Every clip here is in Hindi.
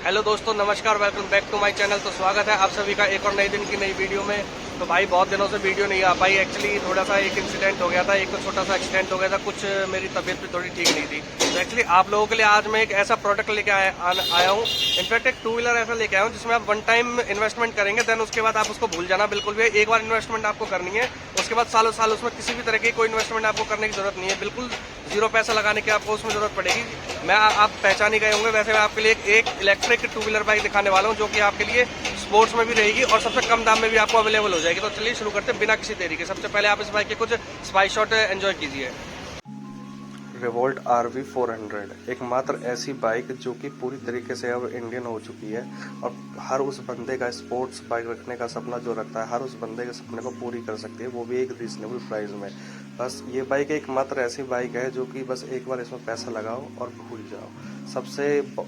हेलो दोस्तों, नमस्कार। Welcome back to my channel. तो स्वागत है आप सभी का एक और नए दिन की नई वीडियो में। तो भाई बहुत दिनों से वीडियो नहीं आ पाई। एक्चुअली थोड़ा सा एक इंसिडेंट हो गया था, एक तो छोटा सा एक्सीडेंट हो गया था, कुछ मेरी तबीयत भी थोड़ी ठीक नहीं थी। तो एक्चुअली आप लोगों के लिए आज मैं एक ऐसा प्रोडक्ट लेके आया हूँ। इनफैक्ट एक टू व्हीलर ऐसा लेके आया हूँ जिसमें आप वन टाइम इन्वेस्टमेंट करेंगे, देन उसके बाद आप उसको भूल जाना बिल्कुल भी। एक बार इन्वेस्टमेंट आपको करनी है, उसके बाद सालों साल उसमें किसी भी तरह की कोई इन्वेस्टमेंट आपको करने की जरूरत नहीं है। बिल्कुल जीरो पैसा लगाने की आपको उसमें जरूरत पड़ेगी। आप पहचान ही गए होंगे। वैसे मैं आपके लिए एक इलेक्ट्रिक टू व्हीलर बाइक दिखाने वाला हूँ जो कि आपके लिए स्पोर्ट्स में भी रहेगी और सबसे कम दाम में भी आपको अवेलेबल हो जाएगी। तो चलिए शुरू करते हैं बिना किसी देरी के। सबसे पहले आप इस बाइक के कुछ स्पाई शॉट एंजॉय कीजिए। रिवोल्ट RV 400 एकमात्र ऐसी बाइक जो कि पूरी तरीके से अब इंडियन हो चुकी है और हर उस बंदे का स्पोर्ट्स बाइक रखने का सपना जो रखता है, हर उस बंदे के सपने को पूरी कर सकती है, वो भी एक रीजनेबल प्राइस में। बस ये बाइक एकमात्र ऐसी बाइक है जो कि बस एक बार इसमें पैसा लगाओ और भूल जाओ। सबसे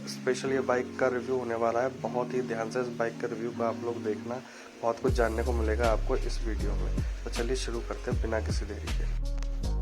स्पेशल ये बाइक का रिव्यू होने वाला है। बहुत ही ध्यान से इस बाइक का रिव्यू को आप लोग देखना, बहुत कुछ जानने को मिलेगा आपको इस वीडियो में। तो चलिए शुरू करते हैं बिना किसी देरी के।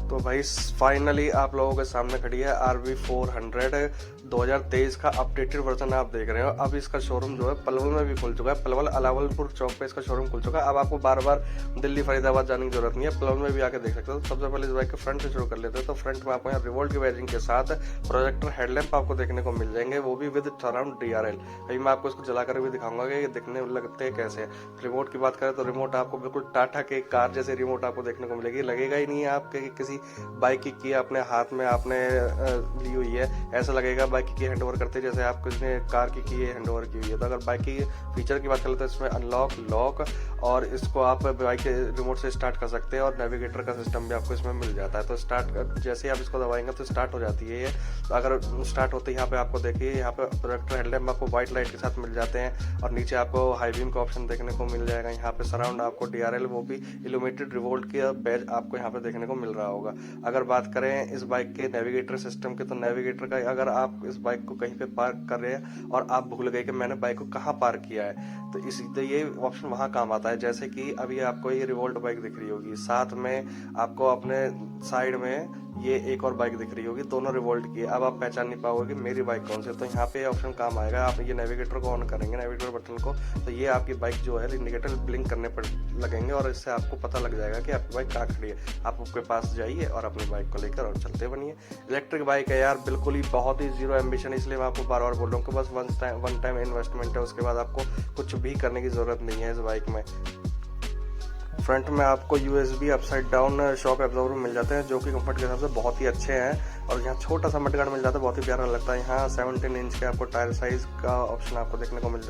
तो भाई फाइनली आप लोगों के सामने खड़ी है RV 400 2023 का अपडेटेड वर्जन आप देख रहे हो। अब इसका शोरूम जो है पलवल में भी खुल चुका है। पलवल अलावलपुर चौक पे इसका शोरूम खुल चुका है। अब आपको बार बार दिल्ली फरीदाबाद जाने की जरूरत नहीं है, पलवल में भी आके देख सकते हो। सबसे पहले इस बाइक के फ्रंट से शुरू कर लेते हैं। तो फ्रंट में आपको यहाँ रिवोल्ट की बैजिंग के साथ प्रोजेक्टर हेडलैम्प आपको देखने को मिल जाएंगे, वो भी विद सराउंड DRL। अभी मैं आपको इसको जलाकर भी दिखाऊंगा कि ये दिखने लगते हैं कैसे। रिमोट की बात करें तो रिमोट आपको बिल्कुल टाटा के कार जैसे रिमोट आपको देखने को मिलेगी। लगेगा ही नहीं है आपके किसी बाइक की अपने हाथ में आपने ली हुई है, ऐसा लगेगा बाइक की हैंड ओवर करते जैसे आप किसी कार की हैंड ओवर की हुई है। तो अगर बाइक की फीचर की बात करें तो इसमें अनलॉक, लॉक और इसको आप बाइक के रिमोट से स्टार्ट कर सकते हैं और नेविगेटर का सिस्टम भी आपको इसमें मिल जाता है। तो स्टार्ट जैसे ही आप इसको दबाएंगे तो स्टार्ट हो जाती है ये। तो अगर स्टार्ट होते ही यहाँ पे आपको देखिए, यहाँ पे प्रोजेक्टर हेडलैम्प आपको व्हाइट लाइट के साथ मिल जाते हैं और नीचे आपको हाई बीम का ऑप्शन देखने को मिल जाएगा। यहाँ पे सराउंड आपको DRL, वो भी इल्यूमिनेटेड रिवोल्ट के बैज आपको यहाँ पे देखने को मिल रहा होगा। अगर बात करें इस बाइक के नेविगेटर सिस्टम के, तो नेविगेटर का अगर आप इस बाइक को कहीं पे पार्क कर रहे हैं और आप भूल गए कि मैंने बाइक को कहाँ पार्क किया है, तो ये ऑप्शन वहां काम आता है। जैसे कि अभी आपको ये रिवोल्ट बाइक दिख रही होगी, साथ में आपको अपने साइड में ये एक और बाइक दिख रही होगी, दोनों रिवोल्ट की। अब आप पहचान नहीं पाओगे मेरी बाइक कौन सी। तो यहाँ पे ऑप्शन काम आएगा। आप ये नेविगेटर को ऑन करेंगे, नेविगेटर बटन को, तो ये आपकी बाइक जो है इंडिकेटर ब्लिंक करने पर लगेंगे और इससे आपको पता लग जाएगा कि आपकी बाइक कहाँ खड़ी है। आप उसके पास जाइए और अपनी बाइक को लेकर और चलते बनिए। इलेक्ट्रिक बाइक है यार, बिल्कुल ही बहुत ही जीरो एम्बिशन, इसलिए मैं आपको बार बार बोल रहा हूँ कि बस वन टाइम इन्वेस्टमेंट है, उसके बाद आपको कुछ भी करने की जरूरत नहीं है इस बाइक में। फ्रंट में आपको USB upside down shock absorber मिल जाते हैं जो कि कंफर्ट के हिसाब से बहुत ही अच्छे हैं। और यहाँ छोटा सा मडगार्ड मिल जाता है, बहुत ही प्यारा लगता है। यहाँ 17 इंच के आपको टायर साइज का ऑप्शन आपको देखने को मिल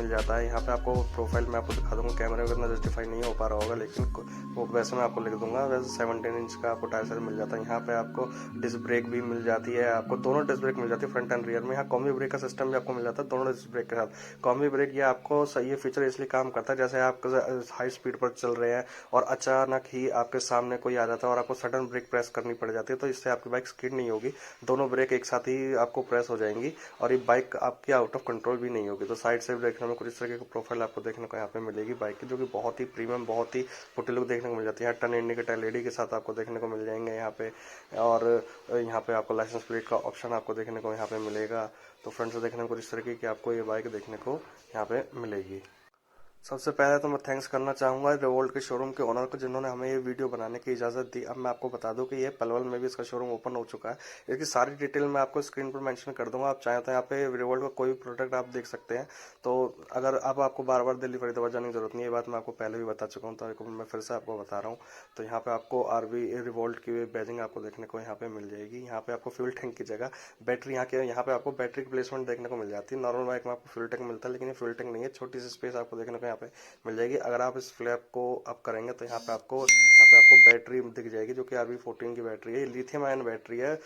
जाता है। यहाँ पे आपको प्रोफाइल में आपको दिखा दूंगा, कैमरे में इतना जस्टिफाई नहीं हो पा रहा होगा, लेकिन वो वैसे मैं आपको लिख दूंगा। वैसे 17 इंच का आपको टायर साइज मिल जाता है। यहाँ पे आपको डिस्क ब्रेक भी मिल जाती है, आपको दोनों डिस्क ब्रेक मिल जाती है फ्रंट एंड रियर में। यहाँ कॉम्बी ब्रेक का सिस्टम भी आपको मिल जाता है दोनों डिस्क ब्रेक के साथ। कॉम्बी ब्रेक ये आपको ये फीचर इसलिए काम करता है जैसे आप हाई स्पीड पर चल रहे हैं और अचानक ही आपके सामने कोई आ जाता है और आपको सडन ब्रेक प्रेस करनी पड़ जाती है, तो इससे आपकी बाइक स्किड नहीं होगी, दोनों ब्रेक एक साथ ही आपको प्रेस हो जाएंगी और ये बाइक आपकी आउट ऑफ कंट्रोल भी नहीं होगी। तो साइड से देखने में कुछ इस तरह की प्रोफाइल आपको देखने को यहाँ पे मिलेगी बाइक की, जो कि बहुत ही प्रीमियम, बहुत ही पुटी लुक देखने को मिल जाती है। टर्न इंडिकेटर LED के साथ आपको देखने को मिल जाएंगे यहाँ पे। और यहाँ पे आपको लाइसेंस प्लेट का ऑप्शन आपको देखने को यहाँ पे मिलेगा। तो फ्रंट से देखने में कुछ इस तरह की आपको ये बाइक देखने को यहाँ पे मिलेगी। सबसे पहले तो मैं थैंक्स करना चाहूँगा रिवोल्ट के शोरूम के ओनर को, जिन्होंने हमें ये वीडियो बनाने की इजाज़त दी। अब मैं आपको बता दूं कि ये पलवल में भी इसका शोरूम ओपन हो चुका है। इसकी सारी डिटेल मैं आपको स्क्रीन पर मेंशन कर दूंगा। आप चाहें तो यहाँ पे रिवोल्ट का कोई भी प्रोडक्ट आप देख सकते हैं। तो अगर अब आपको बार बार दिल्ली फरीदाबाद जाने की जरूरत नहीं है, ये बात मैं आपको पहले भी बता चुका हूँ, तो मैं फिर से आपको बता रहा हूँ। तो यहाँ पे आपको RV रिवोल्ट की बैजिंग आपको देखने को यहाँ पे मिल जाएगी। यहाँ पे आपको फ्यूल टैंक की जगह बैटरी, यहाँ पे आपको बैटरी की प्लेसमेंट देखने को मिल जाती है। नॉर्मल बाइक में आपको फ्यूल टैंक मिलता है, लेकिन ये फ्यूल टैंक नहीं है, छोटी सी स्पेस आपको देखने को यहाँ पे मिल जाएगी। अगर आप इस फ्लैप को अप करेंगे तो यहाँ पे आपको बैटरी दिख जाएगी, जो कि RV 14 की बैटरी है, लिथियम आयन बैटरी है।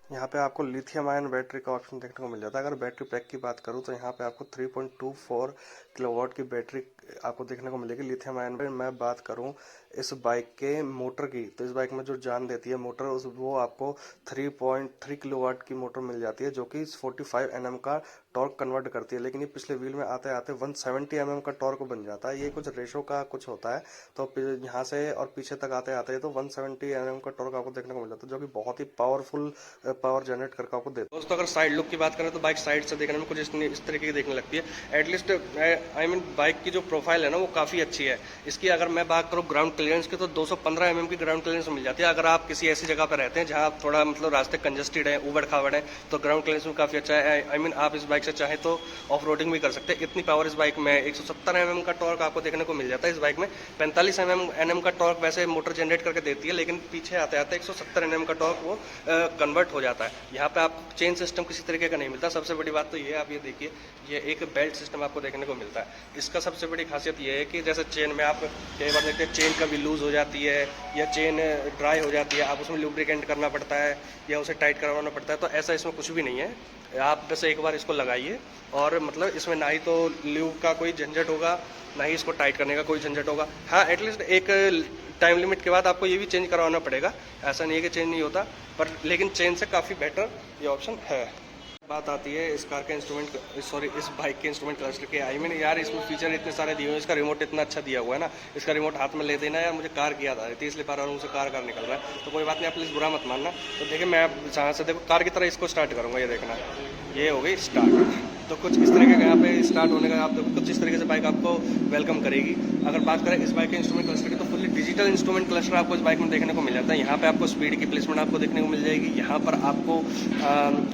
यहाँ पे आपको लिथियम आयन बैटरी का ऑप्शन देखने को मिल जाता है। अगर बैटरी पैक की बात करूँ तो यहाँ पे आपको 3.24 किलोवाट की बैटरी आपको देखने को मिलेगी लिथियम आयन। मैं बात करूँ इस बाइक के मोटर की, तो इस बाइक में जो जान देती है मोटर, वो आपको 3.3 किलोवाट की मोटर मिल जाती है, जो कि 45 NM का टॉर्क कन्वर्ट करती है, लेकिन ये पिछले व्हील में आते आते 170 mm का टॉर्क बन जाता है। ये कुछ रेशो का कुछ होता है, तो यहाँ से और पीछे तक आते आते तो 170 mm का टॉर्क आपको देखने को मिल जाता है, जो कि बहुत ही पावरफुल पावर जनरेट करके आपको देता है। दोस्तों अगर साइड लुक की बात करें तो बाइक साइड से देखने में कुछ इस तरीके की देखने लगती है। एटलीस्ट आई मीन बाइक की जो प्रोफाइल है ना वो काफ़ी अच्छी है। इसकी अगर मैं बात करूँ ग्राउंड क्लियरेंस की तो 215 mm की ग्राउंड क्लियरेंस मिल जाती है। अगर आप किसी ऐसी जगह पर रहते हैं जहाँ आप थोड़ा मतलब रास्ते कंजस्टेड है, उबड़ खाबड़ है, तो ग्राउंड क्लियरेंस में काफ़ी अच्छा है। आई मीन आप इस बाइक से चाहे तो ऑफ रोडिंग भी कर सकते हैं। इतनी पावर इस बाइक में 170 mm का टॉर्क आपको देखने को मिल जाता है। इस बाइक में 45 mm का टॉर्क वैसे मोटर जनरेट करके देती है, लेकिन पीछे आते आते 170 mm का टॉर्क वो कन्वर्ट हो जाता है। यहाँ पे आप चेन सिस्टम किसी तरीके का नहीं मिलता। सबसे बड़ी बात तो ये है, आप ये देखिए, ये एक बेल्ट सिस्टम आपको देखने को मिलता है। इसका सबसे बड़ी खासियत ये है कि जैसे चेन में आप कई बार देखते हैं चेन कभी लूज हो जाती है या चेन ड्राई हो जाती है, आप उसमें लुब्रिकेंट करना पड़ता है या उसे टाइट करवाना पड़ता है, तो ऐसा इसमें कुछ भी नहीं है। आप बस एक बार इसको लगाइए और मतलब इसमें ना ही तो ल्यूब का कोई झंझट होगा, ना ही इसको टाइट करने का कोई झंझट होगा। हाँ, एटलीस्ट एक टाइम लिमिट के बाद आपको ये भी चेंज करवाना पड़ेगा, ऐसा नहीं है कि चेंज नहीं होता, पर लेकिन चेन से काफ़ी बेटर ये ऑप्शन है। बात आती है इस कार के इस बाइक के इंस्ट्रूमेंट क्लस्टर के। आई मीन यार, इसमें फीचर इतने सारे दिए हुए हैं, इसका रिमोट इतना अच्छा दिया हुआ है ना, इसका रिमोट हाथ में ले देना यार, मुझे कार की याद आ रही थी इसलिए बार बार मुझसे कार निकल रहा है, तो कोई बात नहीं, आप प्लीज़ बुरा मत मानना। तो देखिए मैं जहाँ से देखो कार की तरह इसको स्टार्ट करूँगा, ये देखना, ये हो गई स्टार्ट। तो कुछ इस तरीके का यहाँ पे स्टार्ट होने का आप देखो, कुछ इस तरीके से बाइक आपको वेलकम करेगी। अगर बात करें इस बाइक के इंस्ट्रूमेंट क्लस्टर की तो फुल्ली डिजिटल इंस्ट्रूमेंट क्लस्टर आपको इस बाइक में देखने को मिल जाता है। यहाँ पे आपको स्पीड की प्लेसमेंट आपको देखने को मिल जाएगी, यहाँ पर आपको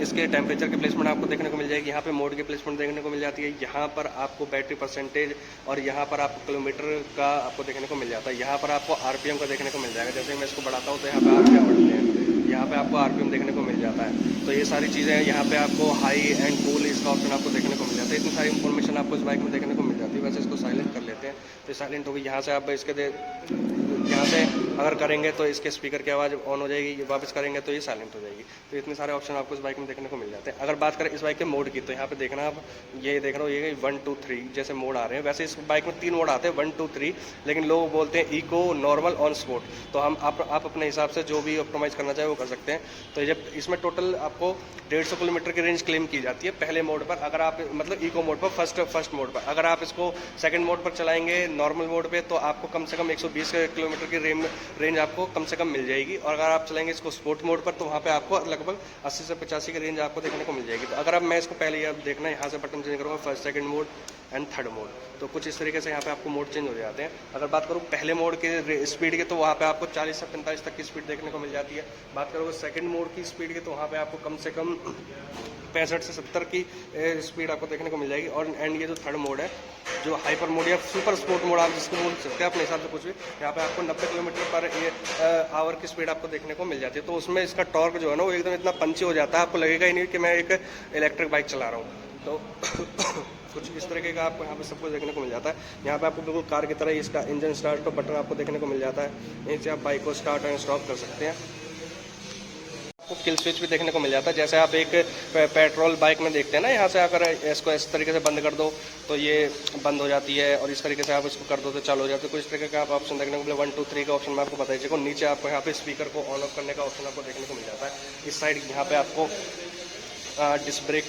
इसके टेम्परेचर की प्लेसमेंट आपको देखने को मिल जाएगी, यहाँ पे मोड की प्लेसमेंट देखने को मिल जाती है, यहाँ पर आपको बैटरी परसेंटेज और यहाँ पर आपको किलोमीटर का आपको देखने को मिल जाता है, यहाँ पर आपको आरपीएम का देखने को मिल जाएगा। जैसे मैं इसको बढ़ाता हूँ तो यहाँ पे आरपीएम बढ़ते हैं, यहाँ पे आपको आरपीएम देखने को मिल जाता है। तो ये सारी चीज़ें हैं। यहाँ पे आपको हाई एंड कूल इसका ऑप्शन आपको देखने को मिल जाता है। इतनी सारी इन्फॉर्मेशन आपको इस बाइक में देखने को मिल जाती है। वैसे इसको साइलेंट कर लेते हैं, तो साइलेंट होगी। यहाँ से आप यहाँ से अगर करेंगे तो इसके स्पीकर की आवाज़ ऑन हो जाएगी, वापस करेंगे तो ये साइलेंट हो जाएगी। तो इतने सारे ऑप्शन आपको इस बाइक में देखने को मिल जाते हैं। अगर बात करें इस बाइक के मोड की तो यहाँ पे देखना आप, ये देख रहे हो, ये 1 2 3 जैसे मोड आ रहे हैं। वैसे इस बाइक में 3 मोड आते हैं, 1 2 3, लेकिन लोग बोलते हैं इको, नॉर्मल, ऑन स्पोर्ट। तो हम आप अपने हिसाब से जो भी ऑप्टिमाइज करना चाहे वो कर सकते हैं। तो जब इसमें टोटल आपको 150 किलोमीटर की रेंज क्लेम की जाती है पहले मोड पर, अगर आप मतलब इको मोड पर, फर्स्ट मोड पर। अगर आप इसको सेकंड मोड पर चलाएंगे नॉर्मल मोड पे, तो आपको कम से कम 120 किलोमीटर की रेंज आपको कम से कम मिल जाएगी। और अगर आप चलाएंगे इसको स्पोर्ट मोड पर, तो वहाँ पे आपको लगभग 80 से 85 की रेंज आपको देखने को मिल जाएगी। तो अगर अब मैं इसको पहले आप देखना, यहाँ से बटन चेंज करूँगा, first, second mode and third mode, तो कुछ इस तरीके से यहाँ पे आपको मोड चेंज हो जाते हैं। अगर बात करूँ पहले मोड के स्पीड की, तो वहाँ पे आपको 40 से 45 तक की स्पीड देखने को मिल जाती है। बात करोगे सेकंड मोड की स्पीड की, तो वहाँ पे आपको कम से कम 65 से 70 की स्पीड आपको देखने को मिल जाएगी। और एंड ये जो थर्ड मोड है, जो हाइपर मोड या सुपर स्पोर्ट मोड आप जिसको बोल सकते हैं अपने हिसाब से कुछ भी, यहाँ पे आपको 90 किलोमीटर पर आवर की स्पीड आपको देखने को मिल जाती है। तो उसमें इसका टॉर्क जो है ना वो एकदम इतना पंची हो जाता है, आपको लगेगा ही नहीं कि मैं एक इलेक्ट्रिक बाइक चला रहा हूँ। तो कुछ इस तरीके का आपको यहाँ पे सब कुछ देखने को मिल जाता है। यहाँ पे आपको बिल्कुल कार की तरह इसका इंजन स्टार्ट का बटन आपको देखने को मिल जाता है। यहीं से आप बाइक को स्टार्ट एंड स्टॉप कर सकते हैं। आपको किल स्विच भी देखने को मिल जाता है। जैसे आप एक पेट्रोल बाइक में देखते हैं ना, यहाँ से अगर इसको इस तरीके से बंद कर दो तो ये बंद हो जाती है, और इस तरीके से आप इसको कर दो तो चालू हो जाती है। कुछ इस तरीके का आप ऑप्शन देखने को मिले। 1 2 3 का ऑप्शन मैं आपको बताइए को नीचे आपको यहाँ पे स्पीकर को ऑन ऑफ करने का ऑप्शन आपको देखने को मिल जाता है। इस साइड यहाँ पे आपको डिस्क ब्रेक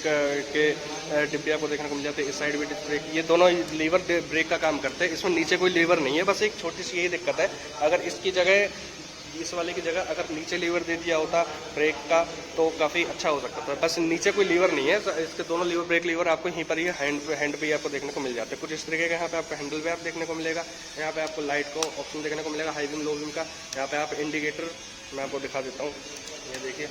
के डिब्बे आपको देखने को मिल जाते हैं। इस साइड भी डिस्क ब्रेक, ये दोनों लीवर ब्रेक का काम करते हैं। इसमें नीचे कोई लीवर नहीं है, बस एक छोटी सी यही दिक्कत है। अगर इसकी जगह, इस वाले की जगह अगर नीचे लीवर दे दिया होता ब्रेक का, तो काफ़ी अच्छा हो सकता था। बस नीचे कोई लीवर नहीं है, इसके दोनों लीवर, ब्रेक लीवर आपको यहीं पर ही हैंड पे आपको देखने को मिल जाते हैं। कुछ इस तरीके का यहाँ पे आपको हैंडल पे आप देखने को मिलेगा। यहाँ पे आपको लाइट को ऑप्शन देखने को मिलेगा, हाई बीम, लो बीम का। यहाँ पे आप इंडिकेटर, मैं आपको दिखा देता हूँ, ये देखिए,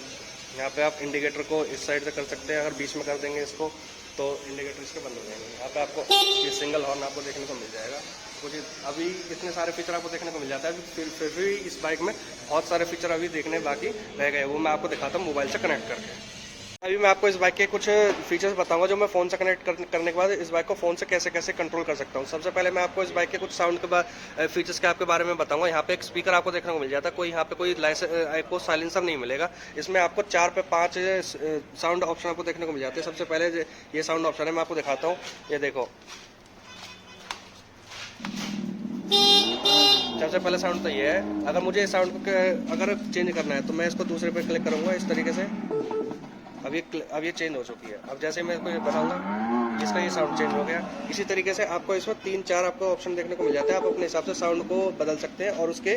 यहाँ पे आप इंडिकेटर को इस साइड से कर सकते हैं। अगर बीच में कर देंगे इसको तो इंडिकेटर इसके बंद हो जाएंगे। यहाँ पे आपको ये सिंगल हॉर्न आपको देखने को मिल जाएगा। कुछ अभी इतने सारे फीचर आपको देखने को मिल जाता है। फिर भी इस बाइक में बहुत सारे फीचर अभी देखने बाकी रह गए, वो मैं आपको दिखाता हूँ मोबाइल से कनेक्ट करके। अभी मैं आपको इस बाइक के कुछ फीचर्स बताऊंगा जो मैं फ़ोन से कनेक्ट करने के बाद इस बाइक को फ़ोन से कैसे कैसे कंट्रोल कर सकता हूँ। सबसे पहले मैं आपको इस बाइक के कुछ साउंड के फीचर्स के आपके बारे में बताऊंगा। यहाँ पे एक स्पीकर आपको देखने को मिल जाता है, कोई यहाँ पे कोई आपको साइलेंसर नहीं मिलेगा। इसमें आपको 4 पे 5 साउंड ऑप्शन आपको देखने को मिल जाते हैं। सबसे पहले ये साउंड ऑप्शन है, मैं आपको दिखाता हूँ, ये देखो। सबसे पहले साउंड तो ये है। अगर मुझे इस साउंड को अगर चेंज करना है तो मैं इसको दूसरे पे क्लिक करूँगा इस तरीके से, अब ये चेंज हो चुकी है। अब जैसे मैं इसको ये बनाऊंगा, इसका ये साउंड चेंज हो गया। इसी तरीके से आपको इसमें 3-4 आपको ऑप्शन देखने को मिल जाता है। आप अपने हिसाब से साउंड को बदल सकते हैं और उसके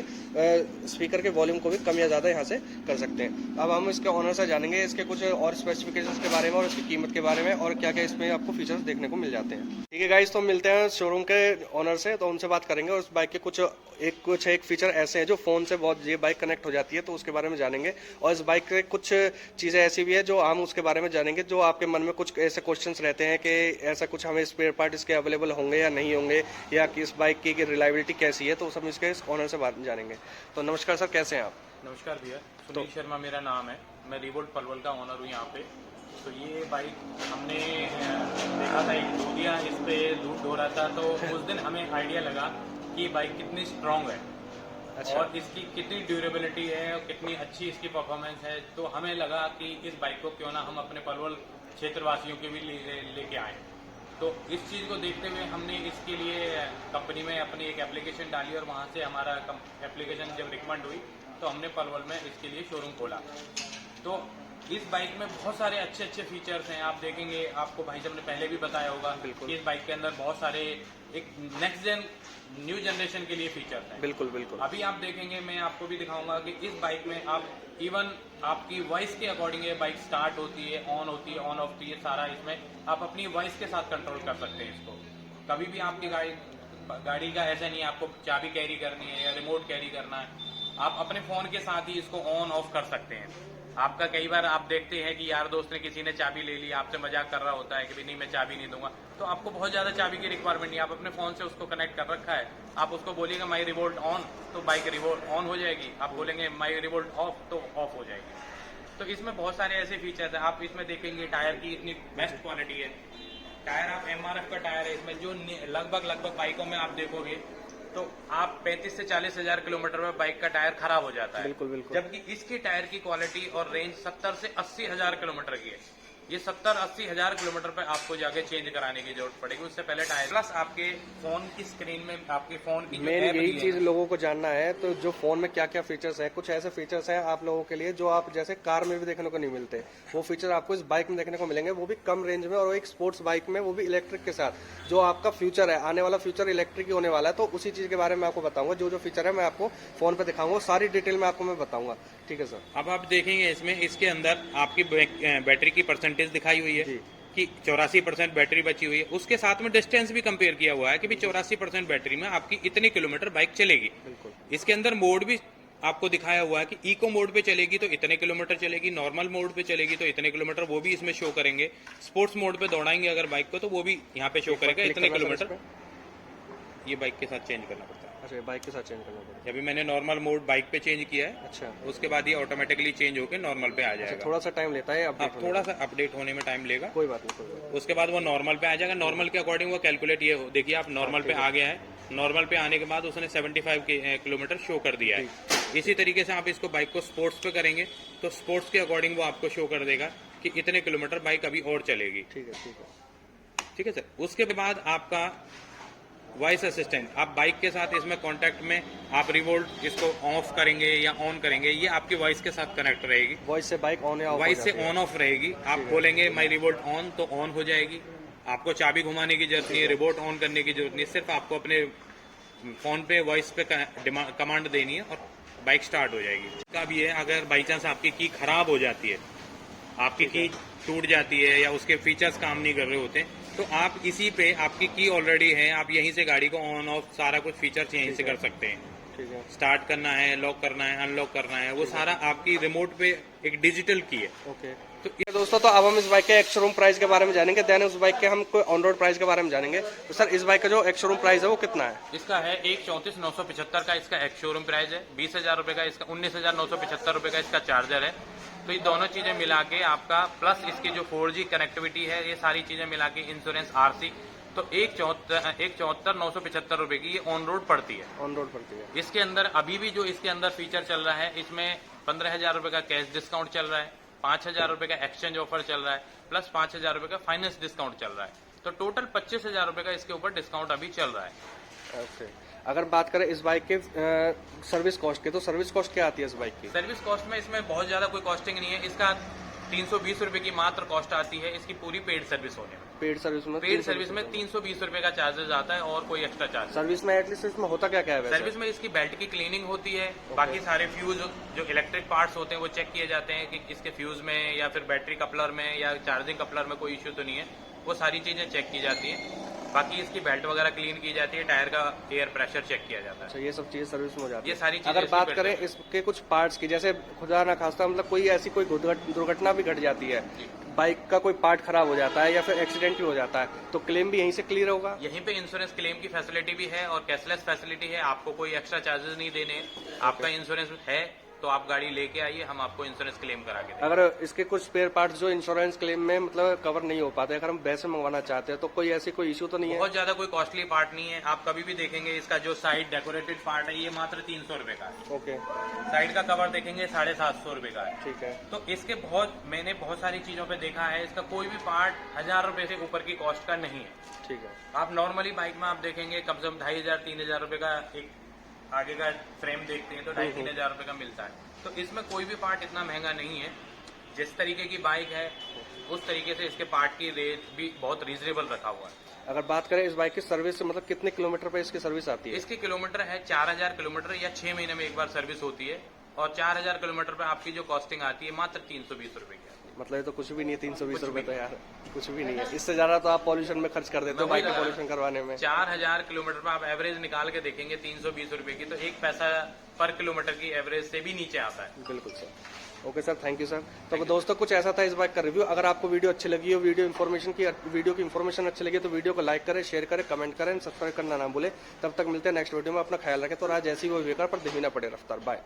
स्पीकर के वॉल्यूम को भी कम या ज़्यादा यहाँ से कर सकते हैं। अब हम इसके ऑनर से जानेंगे इसके कुछ और स्पेसिफिकेशंस के बारे में और इसकी कीमत के बारे में और क्या क्या इसमें आपको फीचर्स देखने को मिल जाते हैं। ठीक है गाइस, तो मिलते हैं शोरूम के ऑनर से, तो उनसे बात करेंगे और उस बाइक के कुछ एक फीचर ऐसे हैं जो फ़ोन से बहुत ये बाइक कनेक्ट हो जाती है, तो उसके बारे में जानेंगे। और इस बाइक के कुछ चीज़ें ऐसी भी है जो हम उसके बारे में जानेंगे, जो आपके मन में कुछ ऐसे क्वेश्चंस रहते हैं कि ऐसा कुछ हमें स्पेयर पार्ट इसके अवेलेबल होंगे या नहीं होंगे, या कि इस बाइक की रिलायबिलिटी कैसी है, तो सब इसके ऑनर से बात जानेंगे। तो नमस्कार सर, कैसे हैं आप? नमस्कार भैया, सुनील शर्मा मेरा नाम है। मैं रिवोल्ट पलवल का ओनर हूँ यहाँ पे। तो ये बाइक हमने देखा था, एक दूधिया इस पे दूध हो रहा था, तो उस दिन हमें आइडिया लगा कि बाइक कितनी स्ट्रांग है। अच्छा। और इसकी कितनी ड्यूरेबिलिटी है और कितनी अच्छी इसकी परफॉर्मेंस है। तो हमें लगा कि इस बाइक को क्यों ना हम अपने पलवल क्षेत्रवासियों के भी लेके आए। तो इस चीज़ को देखते हुए हमने इसके लिए कंपनी में अपनी एक एप्लीकेशन डाली और वहाँ से हमारा एप्लीकेशन जब रिकमेंड हुई तो हमने पलवल में इसके लिए शोरूम खोला। तो इस बाइक में बहुत सारे अच्छे अच्छे फीचर्स हैं। आप देखेंगे, आपको भाई साहब ने पहले भी बताया होगा कि इस बाइक के अंदर बहुत सारे एक न्यू जनरेशन के लिए फीचर्स हैं। बिल्कुल बिल्कुल। अभी आप देखेंगे, मैं आपको भी दिखाऊंगा कि इस बाइक में आप इवन आपकी वॉइस के अकॉर्डिंग ये बाइक स्टार्ट होती है, ऑन होती है, ऑन ऑफ होती है, सारा इसमें आप अपनी वॉइस के साथ कंट्रोल कर सकते हैं इसको। कभी भी आपकी गाड़ी का ऐसा नहीं है आपको चाबी कैरी करनी है या रिमोट कैरी करना है, आप अपने फोन के साथ ही इसको ऑन ऑफ कर सकते हैं। आपका कई बार आप देखते हैं कि यार दोस्त ने किसी ने चाबी ले ली, आपसे मजाक कर रहा होता है कि भी नहीं मैं चाबी नहीं दूंगा, तो आपको बहुत ज्यादा चाबी की रिक्वायरमेंट नहीं है। आप अपने फोन से उसको कनेक्ट कर रखा है, आप उसको बोलिएगा माई रिवोल्ट ऑन, तो बाइक रिवोल्ट ऑन हो जाएगी। आप बोलेंगे माई रिवोल्ट ऑफ, तो ऑफ हो जाएगी। तो इसमें बहुत सारे ऐसे फीचर्स हैं। आप इसमें देखेंगे टायर की इतनी बेस्ट क्वालिटी है। टायर आप MRF का टायर है इसमें, जो लगभग बाइकों में आप देखोगे तो आप 35 से 40 हजार किलोमीटर में बाइक का टायर खराब हो जाता है। बिल्कुल बिल्कुल। जबकि इसकी टायर की क्वालिटी और रेंज 70 से 80 हजार किलोमीटर की है। ये 70-80 हजार किलोमीटर पे आपको जाके चेंज कराने की जरूरत पड़ेगी, उससे पहले टायर। प्लस आपके फोन की स्क्रीन में आपके फोन की मेन यही चीज लोगों को जानना है, तो जो फोन में क्या क्या फीचर्स है, कुछ ऐसे फीचर्स हैं आप लोगों के लिए जो आप जैसे कार में भी देखने को नहीं मिलते, वो फीचर आपको इस बाइक में देखने को मिलेंगे, वो भी कम रेंज में और एक स्पोर्ट्स बाइक में, वो भी इलेक्ट्रिक के साथ। जो आपका फ्यूचर है, आने वाला फ्यूचर इलेक्ट्रिक ही होने वाला है, तो उसी चीज के बारे में आपको बताऊंगा। जो जो फीचर है मैं आपको फोन पे दिखाऊंगा, सारी डिटेल में आपको मैं बताऊंगा। ठीक है सर। अब आप देखेंगे इसमें, इसके अंदर आपकी बैटरी की परसेंटेज दिखाई हुई है कि 84% बैटरी बची हुई है। उसके साथ में डिस्टेंस भी कंपेयर किया हुआ है कि भी 84% बैटरी में आपकी इतने किलोमीटर बाइक चलेगी। बिल्कुल। इसके अंदर मोड भी आपको दिखाया हुआ है कि इको मोड पे चलेगी तो इतने किलोमीटर चलेगी, नॉर्मल मोड पे चलेगी तो इतने किलोमीटर, वो भी इसमें शो करेंगे। स्पोर्ट्स मोड पे दौड़ाएंगे अगर बाइक को तो वो भी यहाँ पे शो करेगा इतने किलोमीटर। ये बाइक के साथ चेंज करना पड़ता है। अच्छा, बाइक के साथ चेंज करना पड़ेगा। अभी मैंने नॉर्मल मोड बाइक पे चेंज किया है। अच्छा। उसके बाद ये ऑटोमेटिकली चेंज होकर नॉर्मल पे आ जाएगा। थोड़ा सा टाइम लेता है अपडेट होने में। थोड़ा सा अपडेट होने में टाइम लेगा, कोई बात नहीं, कोई बात उसके बाद वो नॉर्मल पे आ जाएगा। नॉर्मल के अकॉर्डिंग वो कैलकुलेट, ये देखिए आप नॉर्मल पे आ गया है। नॉर्मल पे आने के बाद उसने 75 किलोमीटर शो कर दिया है। इसी तरीके से आप इसको बाइक को स्पोर्ट्स पे करेंगे तो स्पोर्ट्स के अकॉर्डिंग वो आपको शो कर देगा कि इतने किलोमीटर बाइक अभी और चलेगी। ठीक है, ठीक है। ठीक है सर। उसके बाद आपका वॉइस असिस्टेंट, आप बाइक के साथ इसमें कांटेक्ट में आप रिवोल्ट इसको ऑफ करेंगे या ऑन करेंगे, ये आपकी वॉइस के साथ कनेक्ट रहेगी। वॉइस से बाइक ऑन या ऑफ, वॉइस से ऑन ऑफ रहेगी। आप बोलेंगे माई रिवोल्ट ऑन तो ऑन हो जाएगी। आपको चाबी घुमाने की जरूरत नहीं है, रिवोल्ट ऑन करने की जरूरत नहीं है, सिर्फ आपको अपने फोन पे वॉइस पे कमांड देनी है और बाइक स्टार्ट हो जाएगी। इसका भी है, अगर बाई चांस आपकी की खराब हो जाती है, आपकी की टूट जाती है या उसके फीचर्स काम नहीं कर रहे होते, तो आप इसी पे, आपकी की ऑलरेडी है, आप यहीं से गाड़ी को ऑन ऑफ सारा कुछ फीचर्स यहीं से कर सकते हैं। ठीक है। स्टार्ट करना है, लॉक करना है, अनलॉक करना है, वो सारा आपकी रिमोट पे एक डिजिटल की है। ओके। तो ये दोस्तों, तो अब हम इस बाइक के एक्स शोरूम प्राइस के बारे में जानेंगे, देन उस बाइक के हम कोई ऑन रोड प्राइस के बारे में जानेंगे। तो सर, इस बाइक का जो एक्स शोरूम प्राइस है वो कितना है? इसका है 1,34,975 का इसका एक्स शोरूम प्राइस है। 20,000 रुपए का इसका, 19,975 रुपए का इसका चार्जर है। तो ये दोनों चीजें मिला के आपका, प्लस इसकी जो 4G कनेक्टिविटी है, ये सारी चीजें मिला के इंश्योरेंस RC, तो 1,74,975 रुपए की ये ऑन रोड पड़ती है। ऑन रोड पड़ती है। इसके अंदर अभी भी जो इसके अंदर फीचर चल रहा है, इसमें 15,000 रुपए का कैश डिस्काउंट चल रहा है, 5,000 रुपए का एक्सचेंज ऑफर चल रहा है, प्लस 5,000 रुपए का फाइनेंस डिस्काउंट चल रहा है। तो टोटल 25,000 रुपए का इसके ऊपर डिस्काउंट अभी चल रहा है। ओके। अगर बात करें इस बाइक के सर्विस कॉस्ट की, तो सर्विस कॉस्ट क्या आती है इस बाइक की? सर्विस कॉस्ट में इसमें बहुत ज्यादा कोई कॉस्टिंग नहीं है। इसका 320 रुपए की मात्र कॉस्ट आती है इसकी पूरी पेड सर्विस होने में। पेड सर्विस में पेड सर्विस में 320 रुपए का चार्जेस आता है और कोई एक्स्ट्रा चार्ज। सर्विस में एटलीस्ट इसमें होता क्या क्या है वैसे? सर्विस में इसकी बेल्ट की क्लीनिंग होती है, बाकी सारे फ्यूज जो इलेक्ट्रिक पार्ट्स होते हैं वो चेक किए जाते हैं कि इसके फ्यूज में या फिर बैटरी कपलर में या चार्जिंग कपलर में कोई इश्यू तो नहीं है, वो सारी चीजें चेक की जाती हैं। बाकी इसकी बेल्ट वगैरह क्लीन की जाती है, टायर का एयर प्रेशर चेक किया जाता है। अच्छा, ये सब चीजें सर्विस में हो जाती है। ये सारी चीजें अगर इसमें बात बेल्ट करें इसके कुछ पार्ट्स की, जैसे खुदा ना खास्ता मतलब कोई ऐसी कोई दुर्घटना भी घट जाती है, बाइक का कोई पार्ट खराब हो जाता है या फिर एक्सीडेंट भी हो जाता है, तो क्लेम भी यहीं से क्लियर होगा? यहीं पे इंश्योरेंस क्लेम की फैसिलिटी भी है और कैशलेस फैसिलिटी है, आपको कोई एक्स्ट्रा चार्जेस नहीं देने। आपका इंश्योरेंस है तो आप गाड़ी लेके आइए, हम आपको इंश्योरेंस क्लेम करा के देंगे। अगर इसके कुछ स्पेयर पार्ट्स जो इंश्योरेंस क्लेम में मतलब कवर नहीं हो पाते, अगर हम वैसे मंगवाना चाहते हैं तो कोई ऐसी कोई इशू तो नहीं है? बहुत ज्यादा कोई कॉस्टली पार्ट नहीं है, आप कभी भी देखेंगे इसका जो साइड डेकोरेटेड पार्ट है ये मात्र 300 रुपए का है। ओके, साइड का कवर देखेंगे 750 रुपए का है। ठीक है। तो इसके मैंने बहुत सारी चीजों पे देखा है, इसका कोई भी पार्ट 1000 रुपए से ऊपर की कॉस्ट का नहीं है। ठीक है। आप नॉर्मली बाइक में आप देखेंगे कम से कम 2500-3000 रुपए का एक आगे का फ्रेम देखते हैं तो 2500-3000 रुपए का मिलता है। तो इसमें कोई भी पार्ट इतना महंगा नहीं है। जिस तरीके की बाइक है उस तरीके से इसके पार्ट की रेट भी बहुत रीजनेबल रखा हुआ है। अगर बात करें इस बाइक की सर्विस से, मतलब कितने किलोमीटर पे इसकी सर्विस आती है? इसकी किलोमीटर है 4000 किलोमीटर या 6 महीने में एक बार सर्विस होती है और 4000 किलोमीटर पे आपकी जो कॉस्टिंग आती है मात्र 320 रुपए की आती है। मतलब ये तो कुछ भी नहीं है, 320 रुपए तो यार कुछ भी नहीं है। इससे ज्यादा तो आप पॉल्यूशन में खर्च कर देते हो बाइक का पॉल्यूशन करवाने में। 4000 किलोमीटर पर आप एवरेज निकाल के देखेंगे 320 रुपए की, तो 1 पैसा पर किलोमीटर की एवरेज से भी नीचे आता है। बिल्कुल sir. Okay sir, thank you sir. तो दोस्तों कुछ ऐसा था इस बाइक का रिव्यू। अगर आपको वीडियो अच्छी लगी हो, वीडियो की इन्फॉर्मेशन अच्छी लगी तो वीडियो को लाइक करें, शेयर करें, कमेंट करें, सब्सक्राइब करना ना भूलें। तब तक मिलते हैं नेक्स्ट वीडियो में। अपना ख्याल रखें। तो आज ऐसी वो बेकार पर देखी ना पड़े रफ्तार। बाय।